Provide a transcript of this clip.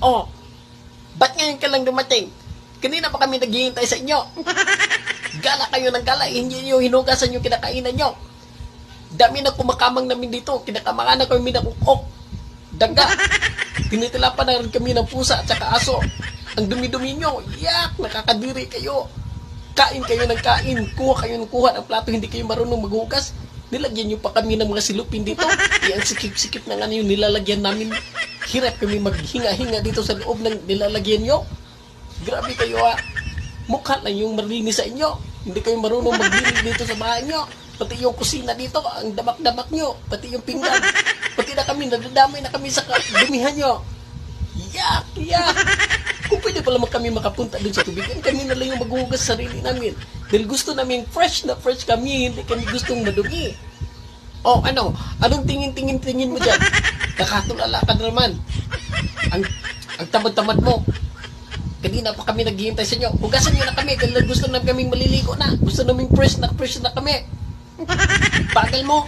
Oh, ba't ngayon ka lang dumating? Kanina pa kami naghihintay sa inyo. Gala kayo ng gala, hindi nyo hinugasan yung kinakainan nyo. Dami na kumakamang namin dito, kinakamangan na kami ng ukok, daga. Tinitilapan na rin kami ng pusa at saka aso. Ang dumi-dumi nyo, yak, nakakadiri kayo. Kain kayo ng kain, kuha kayo ng kuha ng plato, hindi kayo marunong maghugas. Nilagyan nyo pa kami ng mga silupin dito. Yan sikip-sikip na nga yung nilalagyan namin. Hirap kami maghinga-hinga dito sa loob ng nilalagyan nyo. Grabe kayo ha. Mukha lang yung marinis sa inyo. Hindi kayo marunong maglinis dito sa bahay nyo. Pati yung kusina dito, ang damak-damak nyo. Pati yung pinggan. Pati na kami, nadadamay na kami sa dumihan nyo. Yak, yak. Kung pwede pala kami makapunta dun sa tubig, kami na lang yung maghuhugas sa sarili namin. Dahil gusto namin fresh na fresh kami, hindi kami gustong madumi. Oh, ano? Anong tingin mo dyan? Nakatulala ka na naman. Ang tamad-tamad mo. Kanina pa kami naghihintay sa inyo. Hugasan nyo na kami dahil gusto na kaming maliligo na. Gusto namin fresh na kami. Bagal mo.